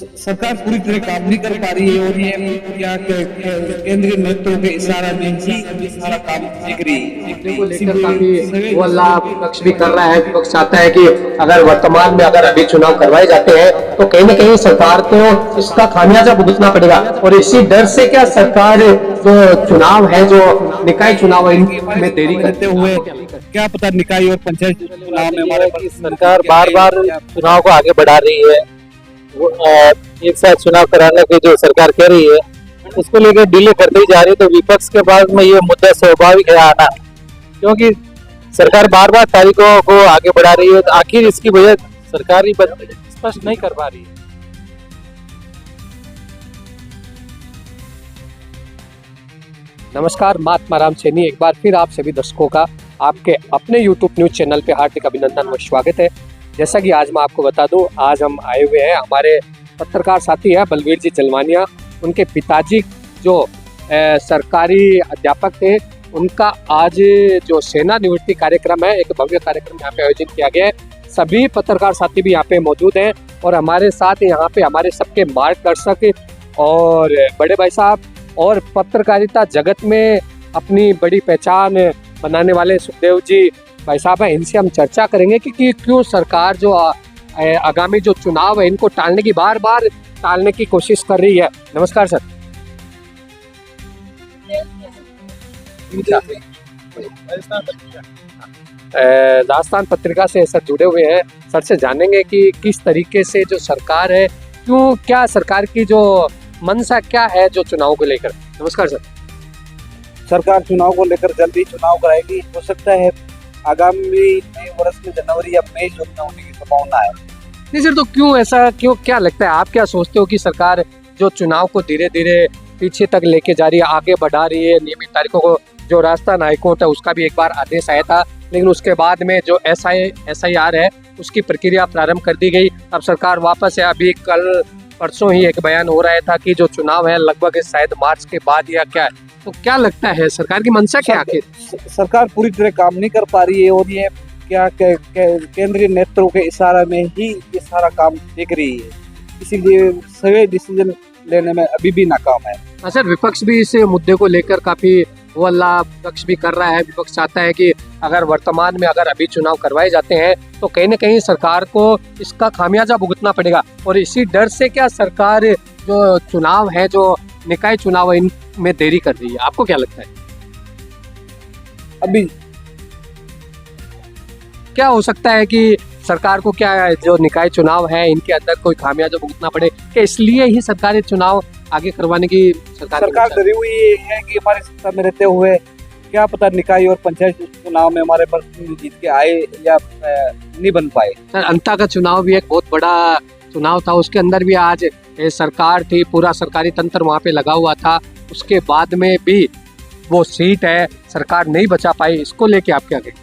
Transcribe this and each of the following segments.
सरकार पूरी तरह काम नहीं कर पा रही है और ये क्या केंद्रीय नेतृत्व के इशारा में ही ये सारा काम दिख रही मुद्दे है। को लेकर काफी इसीलिए वो अल्लाह विपक्ष भी कर रहा है। विपक्ष चाहता है कि अगर वर्तमान में अगर अभी चुनाव करवाए जाते हैं तो कहीं ना कहीं सरकार को इसका खामियाजा भुगतना पड़ेगा, और इसी डर से क्या सरकार जो चुनाव है, जो निकाय चुनाव है, इनमें देरी करते हुए क्या पता निकाय और पंचायत चुनाव में हमारे कि सरकार बार बार चुनाव को आगे बढ़ा रही है। एक साथ चुनाव कराने की जो सरकार कह रही है उसको लेकर डिले करते ही जा रही है, तो विपक्ष के पास में ये मुद्दा स्वाभाविक है आना, क्योंकि सरकार बार बार तारीखों को आगे बढ़ा रही है। तो आखिर इसकी वजह सरकार ही स्पष्ट नहीं कर पा रही है। नमस्कार, महात्मा राम सैनी एक बार फिर आप सभी दर्शकों का आपके अपने YouTube न्यूज चैनल पे हार्दिक अभिनंदन व स्वागत है। जैसा कि आज मैं आपको बता दूं, आज हम आए हुए हैं, हमारे पत्रकार साथी हैं बलवीर जी जलवानिया। उनके पिताजी जो सरकारी अध्यापक थे, उनका आज जो सेना निवृत्ति कार्यक्रम है, एक भव्य कार्यक्रम यहाँ पे आयोजित किया गया है। सभी पत्रकार साथी भी यहाँ पे मौजूद हैं और हमारे साथ यहाँ पे हमारे सबके मार्गदर्शक और बड़े भाई साहब और पत्रकारिता जगत में अपनी बड़ी पहचान बनाने वाले सुखदेव जी भाई साहब हैं। इनसे हम चर्चा करेंगे कि क्यों सरकार जो आगामी जो चुनाव है इनको टालने की बार बार टालने की कोशिश कर रही है। नमस्कार सर। दास्तान पत्रिका से सर जुड़े हुए हैं। सर से जानेंगे कि किस तरीके से जो सरकार है, क्यों, क्या सरकार की जो मंशा क्या है जो चुनाव को लेकर। नमस्कार सर। सरकार चुनाव को लेकर जल्दी चुनाव कराएगी। हो सकता है आगामी नए वर्ष में जनवरी या मई में होने की संभावना है। नहीं सर, तो क्यों ऐसा, क्यों, क्या लगता है, आप क्या सोचते हो कि सरकार जो चुनाव को धीरे धीरे पीछे तक लेके जा रही है, आगे बढ़ा रही है? नियमित तारीखों को जो राजस्थान हाईकोर्ट है उसका भी एक बार आदेश आया था, लेकिन उसके बाद में जो SIR है उसकी प्रक्रिया प्रारंभ कर दी गई। अब सरकार वापस है। अभी कल परसों ही एक बयान हो रहा था कि जो चुनाव है लगभग शायद मार्च के बाद या क्या है। तो क्या लगता है सरकार की मंशा क्या आखिर? सरकार पूरी तरह काम नहीं कर पा रही है और ये क्या केंद्रीय नेतृत्व के इशारा में ही ये सारा काम दिख रही है। इसीलिए सभी डिसीजन लेने में अभी भी नाकाम है। हाँ सर, विपक्ष भी इस मुद्दे को लेकर काफी वो अल्लाह विपक्ष भी कर रहा है। विपक्ष चाहता है कि अगर वर्तमान में अगर अभी चुनाव करवाए जाते हैं तो कहीं ना कहीं सरकार को इसका खामियाजा भुगतना पड़ेगा, और इसी डर से क्या सरकार जो चुनाव है, जो निकाय चुनाव है, इनमें देरी कर रही है। आपको क्या लगता है? अभी क्या हो सकता है कि सरकार को क्या जो निकाय चुनाव है इनके अंदर कोई खामियाजा भुगतना पड़े, कि इसलिए ही सरकार चुनाव आगे करवाने की सरकार डरी हुई है कि हमारे सत्ता में रहते हुए क्या पता निकाय और पंचायत चुनाव में हमारे प्रतिनिधि जीत के आए या नहीं बन पाए। सर, अंता का चुनाव भी एक बहुत बड़ा चुनाव था, उसके अंदर भी आज सरकार थी, पूरा सरकारी तंत्र वहाँ पे लगा हुआ था, उसके बाद में भी वो सीट है सरकार नहीं बचा पाई। इसको लेके आप क्या कहेंगे?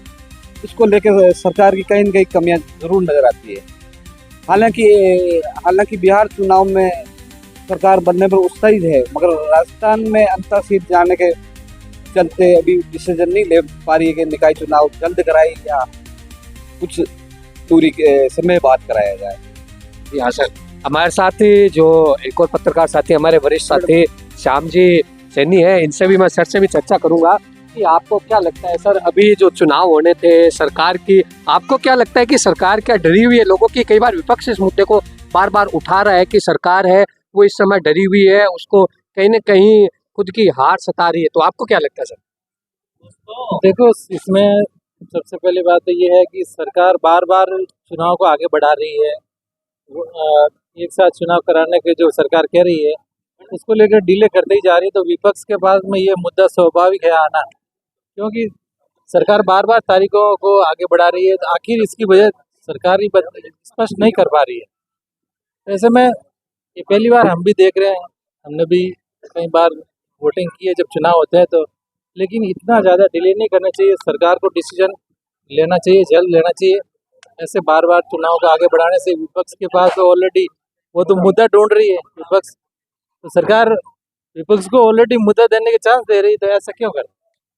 इसको लेकर सरकार की कहीं न कहीं कमियां जरूर नजर आती है। हालांकि बिहार चुनाव में सरकार बनने पर उत्साहित है, मगर राजस्थान में अंतर सीट जाने के चलते अभी डिसीजन नहीं ले पा रही है कि निकाय चुनाव जल्द कराई या कुछ दूरी के समय बाद कराया जाए। हाँ सर, हमारे साथ ही जो एक और पत्रकार साथी, हमारे वरिष्ठ साथी श्याम जी सैनी है, इनसे भी मैं सर से भी चर्चा करूंगा कि आपको क्या लगता है सर, अभी जो चुनाव होने थे सरकार की, आपको क्या लगता है कि सरकार क्या डरी हुई है लोगों की? कई बार विपक्ष इस मुद्दे को बार बार उठा रहा है कि सरकार है वो इस समय डरी हुई है, उसको कहीं ना कहीं खुद की हार सता रही है। तो आपको क्या लगता है सर? देखो, इसमें सबसे पहली बात तो ये है कि सरकार बार बार चुनाव को आगे बढ़ा रही है। एक साथ चुनाव कराने की जो सरकार कह रही है उसको लेकर डिले करते ही जा रही है, तो विपक्ष के पास में ये मुद्दा स्वाभाविक है आना, क्योंकि सरकार बार बार तारीखों को आगे बढ़ा रही है। तो आखिर इसकी वजह सरकार ही स्पष्ट नहीं कर पा रही है। ऐसे में ये पहली बार हम भी देख रहे हैं, हमने भी कई बार वोटिंग की है जब चुनाव होते हैं तो, लेकिन इतना ज़्यादा डिले नहीं करना चाहिए। सरकार को डिसीजन लेना चाहिए, जल्द लेना चाहिए। ऐसे बार बार चुनाव को आगे बढ़ाने से विपक्ष के पास तो ऑलरेडी वो तो मुद्दा ढूंढ रही है विपक्ष, तो सरकार विपक्ष को ऑलरेडी मुद्दा देने के चांस दे रही, तो ऐसा क्यों कर?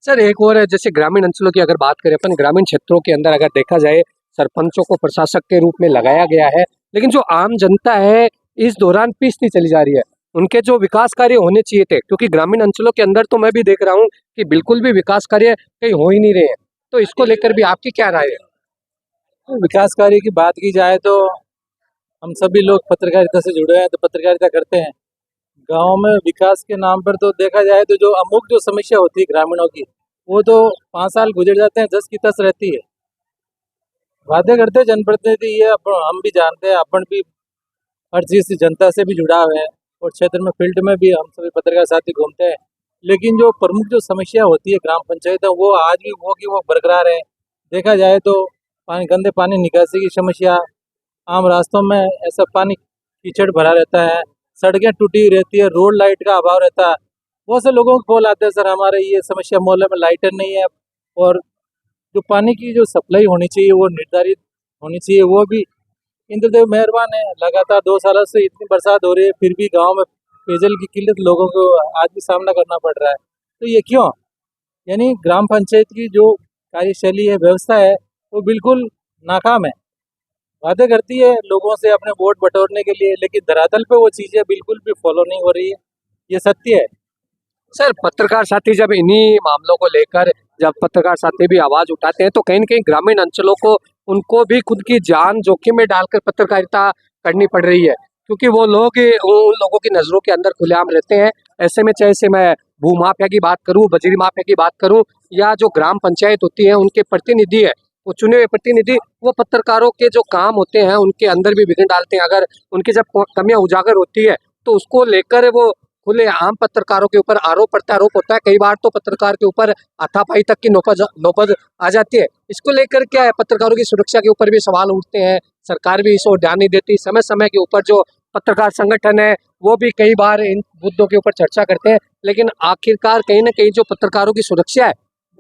सर, एक और है, जैसे ग्रामीण अंचलों की अगर बात करें अपन, ग्रामीण क्षेत्रों के अंदर अगर देखा जाए सरपंचों को प्रशासक के रूप में लगाया गया है, लेकिन जो आम जनता है इस दौरान पीसती चली जा रही है। उनके जो विकास कार्य होने चाहिए थे, क्योंकि ग्रामीण अंचलों के अंदर तो मैं भी देख रहा हूँ कि बिल्कुल भी विकास कार्य कहीं हो ही नहीं रहे हैं। तो इसको लेकर भी आपकी क्या राय है? तो विकास कार्य की बात की जाए तो हम सभी लोग पत्रकारिता से जुड़े हैं, तो पत्रकारिता करते हैं। गांव में विकास के नाम पर तो देखा जाए तो जो अमुक जो समस्या होती है ग्रामीणों की, वो तो 5 साल गुजर जाते हैं, 10 की 10 रहती है। बातें करते हैं जनप्रतिनिधि, ये हम भी जानते हैं, अपन भी हर चीज़ से जनता से भी जुड़ाव है और क्षेत्र में फील्ड में भी हम सभी पत्रकार साथी घूमते हैं। लेकिन जो प्रमुख जो समस्या होती है ग्राम पंचायत, वो आज भी वो की वो बरकरार है। देखा जाए तो गंदे पानी निकासी की समस्या, आम रास्तों में ऐसा पानी कीचड़ भरा रहता है, सड़कें टूटी रहती है, रोड लाइट का अभाव रहता है। बहुत से लोगों को कॉल आते हैं, सर हमारे ये समस्या, मोहल्ले में लाइटें नहीं है और जो पानी की जो सप्लाई होनी चाहिए वो निर्धारित होनी चाहिए, वो भी इंद्रदेव मेहरबान है। लगातार 2 सालों से इतनी बरसात हो रही है, फिर भी गांव में पेयजल की किल्लत लोगों को आज भी सामना करना पड़ रहा है। तो ये क्यों? यानी ग्राम पंचायत की जो कार्यशैली है, व्यवस्था है, वो बिल्कुल नाकाम है। बातें करती है लोगों से अपने वोट बटोरने के लिए, लेकिन धरातल पे वो चीज़ें बिल्कुल भी फॉलो नहीं हो रही है। ये सत्य है। सर, पत्रकार साथी जब इन्हीं मामलों को लेकर जब पत्रकार साथी भी आवाज उठाते हैं, तो कहीं न कहीं ग्रामीण अंचलों को उनको भी खुद की जान जोखिम में डालकर पत्रकारिता करनी पड़ रही है। क्योंकि वो लोग उन लोगों की नज़रों के अंदर खुलेआम रहते हैं। ऐसे में चाहे से मैं भू-माफिया की बात करूँ, बजरी माफिया की बात करूँ या जो ग्राम पंचायत होती है, उनके प्रतिनिधि है, वो चुने हुए प्रतिनिधि, वो पत्रकारों के जो काम होते हैं, उनके अंदर भी विघ्न डालते हैं। अगर उनकी जब कमियाँ उजागर होती है, तो उसको लेकर वो खुले आम पत्रकारों के ऊपर आरोप प्रत्यारोप होता है। कई बार तो पत्रकार के ऊपर हाथापाई तक की नौबत आ जाती है। इसको लेकर क्या है, पत्रकारों की सुरक्षा के ऊपर भी सवाल उठते हैं। सरकार भी इस ओर ध्यान नहीं देती। समय समय के ऊपर जो पत्रकार संगठन है, वो भी कई बार इन मुद्दों के ऊपर चर्चा करते हैं। लेकिन आखिरकार कहीं ना कहीं जो पत्रकारों की सुरक्षा है,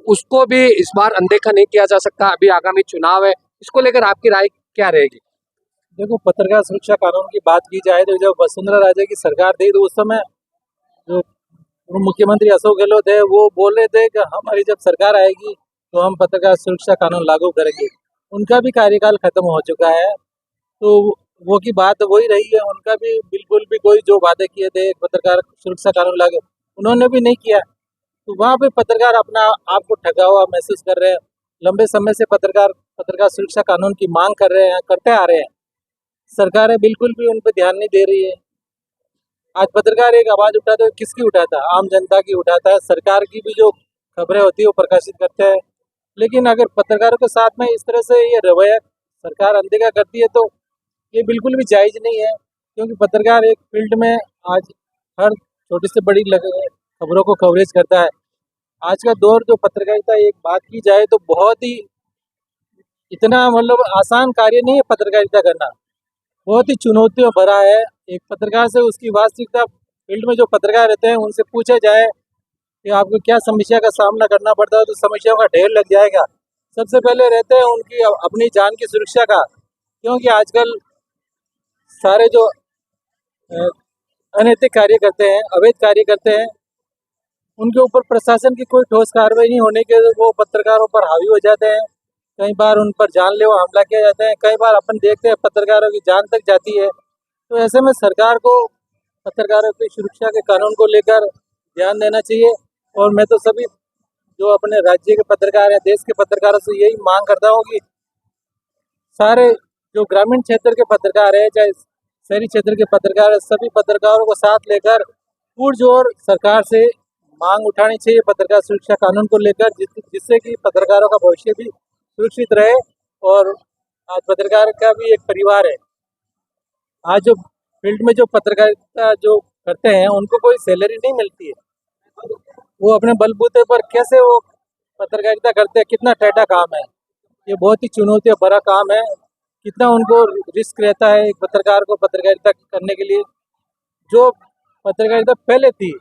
उसको भी इस बार अनदेखा नहीं किया जा सकता। अभी आगामी चुनाव है, इसको लेकर आपकी राय क्या रहेगी? देखो, पत्रकार सुरक्षा कानून की बात की जाए तो जब वसुंधरा राजे की सरकार थी, तो उस समय जो पूर्व मुख्यमंत्री अशोक गहलोत है, वो बोल रहे थे कि हमारी जब सरकार आएगी तो हम पत्रकार सुरक्षा कानून लागू करेंगे। उनका भी कार्यकाल खत्म हो चुका है, तो वो की बात वही रही है। उनका भी बिल्कुल भी कोई जो वादे किए थे पत्रकार सुरक्षा कानून लागू, उन्होंने भी नहीं किया। तो वहाँ पे पत्रकार अपना आप को ठगा हुआ महसूस कर रहे हैं। लंबे समय से पत्रकार पत्रकार सुरक्षा कानून की मांग कर रहे हैं, करते आ रहे हैं। सरकारें बिल्कुल भी उन पर ध्यान नहीं दे रही है। आज पत्रकार एक आवाज़ उठाता है, किसकी उठाता है? आम जनता की उठाता है। सरकार की भी जो खबरें होती है वो प्रकाशित करते हैं। लेकिन अगर पत्रकारों के साथ में इस तरह से ये रवैया सरकार अनदेखा करती है, तो ये बिल्कुल भी जायज़ नहीं है। क्योंकि पत्रकार एक फील्ड में आज हर छोटी से बड़ी खबरों को कवरेज करता है। आज का दौर जो पत्रकारिता, एक बात की जाए तो बहुत ही इतना मतलब आसान कार्य नहीं है पत्रकारिता करना, बहुत ही चुनौतियों भरा है। एक पत्रकार से उसकी वास्तविकता, फील्ड में जो पत्रकार रहते हैं उनसे पूछा जाए कि आपको क्या समस्या का सामना करना पड़ता है, तो समस्याओं का ढेर लग जाएगा। सबसे पहले रहते हैं उनकी अपनी जान की सुरक्षा का, क्योंकि आजकल सारे जो अनैतिक कार्य करते हैं, अवैध कार्य करते हैं, उनके ऊपर प्रशासन की कोई ठोस कार्रवाई नहीं होने के वो पत्रकारों पर हावी हो जाते हैं। कई बार उन पर जानलेवा हमला किया जाता है। कई बार अपन देखते हैं पत्रकारों की जान तक जाती है। तो ऐसे में सरकार को पत्रकारों की सुरक्षा के कानून को लेकर ध्यान देना चाहिए। और मैं तो सभी जो अपने राज्य के पत्रकार हैं, देश के पत्रकारों से यही मांग करता हूँ कि सारे जो ग्रामीण क्षेत्र के पत्रकार हैं, चाहे शहरी क्षेत्र के पत्रकार हैं, सभी पत्रकारों को साथ लेकर पुरजोर सरकार से मांग उठानी चाहिए पत्रकार सुरक्षा कानून को लेकर, जिससे कि पत्रकारों का भविष्य भी सुरक्षित रहे। और आज पत्रकार का भी एक परिवार है। आज जो फील्ड में जो पत्रकारिता जो करते हैं, उनको कोई सैलरी नहीं मिलती है। वो अपने बलबूते पर कैसे वो पत्रकारिता करते हैं, कितना टेढ़ा काम है। ये बहुत ही चुनौतियाँ भरा काम है। कितना उनको रिस्क रहता है एक पत्रकार को पत्रकारिता करने के लिए। जो पत्रकारिता पहले थी,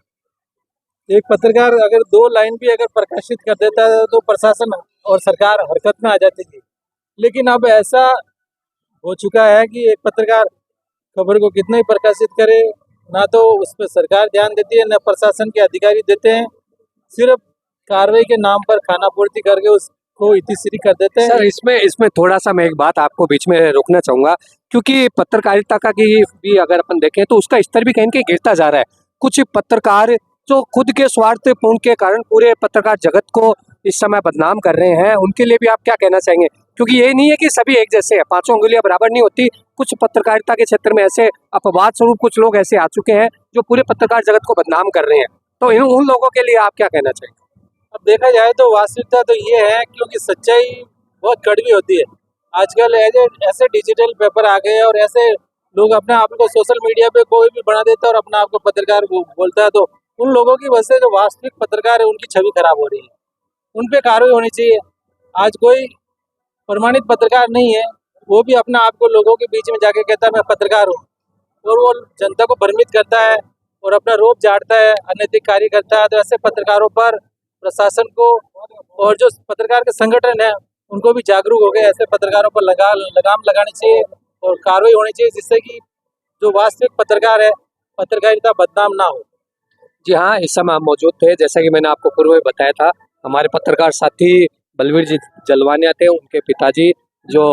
एक पत्रकार अगर 2 लाइन भी अगर प्रकाशित कर देता है तो प्रशासन और सरकार हरकत में आ जाती थी। लेकिन अब ऐसा हो चुका है कि एक पत्रकार खबर को कितना ही प्रकाशित करे, ना तो उस पर सरकार ध्यान देती है, ना प्रशासन के अधिकारी देते हैं। सिर्फ कार्रवाई के नाम पर खाना पूर्ति करके उसको इतिश्री कर देते हैं। सर, इसमें इसमें थोड़ा सा मैं एक बात आपको बीच में रोकना चाहूँगा क्योंकि पत्रकारिता का की भी अगर अपन देखें तो उसका स्तर भी कहीं न कहीं गिरता जा रहा है। कुछ पत्रकार जो खुद के स्वार्थपूर्ण के कारण पूरे पत्रकार जगत को इस समय बदनाम कर रहे हैं, उनके लिए भी आप क्या कहना चाहेंगे? क्योंकि ये नहीं है कि सभी एक जैसे हैं, पाँचों उँगलियाँ बराबर नहीं होती। कुछ पत्रकारिता के क्षेत्र में ऐसे अपवाद स्वरूप कुछ लोग ऐसे आ चुके हैं, जो पूरे पत्रकार जगत को बदनाम कर रहे हैं। तो इन उन लोगों के लिए आप क्या कहना चाहेंगे? अब देखा जाए तो वास्तविकता तो ये है, क्योंकि सच्चाई बहुत कड़वी होती है। आजकल ऐसे डिजिटल पेपर आ गए हैं और ऐसे लोग अपने आप को सोशल मीडिया पे कोई भी बना देता है और अपना आप को पत्रकार बोलता है, तो उन लोगों की वजह से जो वास्तविक पत्रकार है उनकी छवि खराब हो रही है। उन पे कार्रवाई होनी चाहिए। आज कोई प्रमाणित पत्रकार नहीं है, वो भी अपना आप को लोगों के बीच में जाके कहता है मैं पत्रकार हूँ, और वो जनता को भ्रमित करता है और अपना रोब झाड़ता है, अनैतिक कार्य करता है। तो ऐसे पत्रकारों पर प्रशासन को और जो पत्रकार के संगठन है उनको भी जागरूक हो गए ऐसे पत्रकारों पर लगाम लगानी चाहिए और कार्रवाई होनी चाहिए, जिससे कि जो वास्तविक पत्रकार है पत्रकारिता बदनाम ना हो। जी हाँ, इस समय हम मौजूद थे, जैसा कि मैंने आपको पूर्व में बताया था, हमारे पत्रकार साथी बलवीर जी जलवानिया थे, उनके पिताजी जो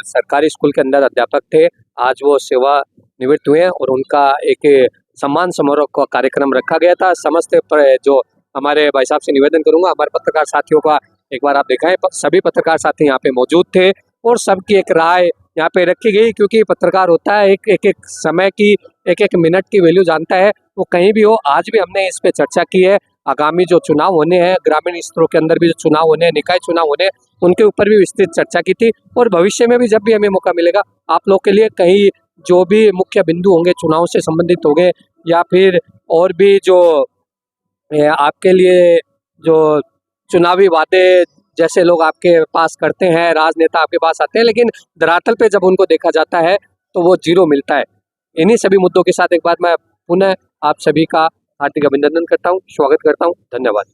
सरकारी स्कूल के अंदर अध्यापक थे, आज वो सेवानिवृत्त हुए हैं और उनका एक सम्मान समारोह का कार्यक्रम रखा गया था। समस्त जो हमारे भाई साहब से निवेदन करूंगा, हमारे पत्रकार साथियों का एक बार आप दिखाएं। सभी पत्रकार साथी यहाँ पे मौजूद थे और सबकी एक राय यहाँ पे रखी गई, क्योंकि पत्रकार होता है एक समय की, एक मिनट की वैल्यू जानता है, वो कहीं भी हो। आज भी हमने इस पे चर्चा की है, आगामी जो चुनाव होने हैं, ग्रामीण स्तरों के अंदर भी जो चुनाव होने हैं, निकाय चुनाव होने हैं, उनके ऊपर भी विस्तृत चर्चा की थी। और भविष्य में भी जब भी हमें मौका मिलेगा, आप लोग के लिए कहीं जो भी मुख्य बिंदु होंगे चुनाव से संबंधित होंगे, या फिर और भी जो आपके लिए जो चुनावी वादे जैसे लोग आपके पास करते हैं, राजनेता आपके पास आते हैं, लेकिन धरातल पे जब उनको देखा जाता है तो वो जीरो मिलता है। इन्हीं सभी मुद्दों के साथ एक बार मैं पुनः आप सभी का हार्दिक अभिनंदन करता हूँ, स्वागत करता हूँ। धन्यवाद।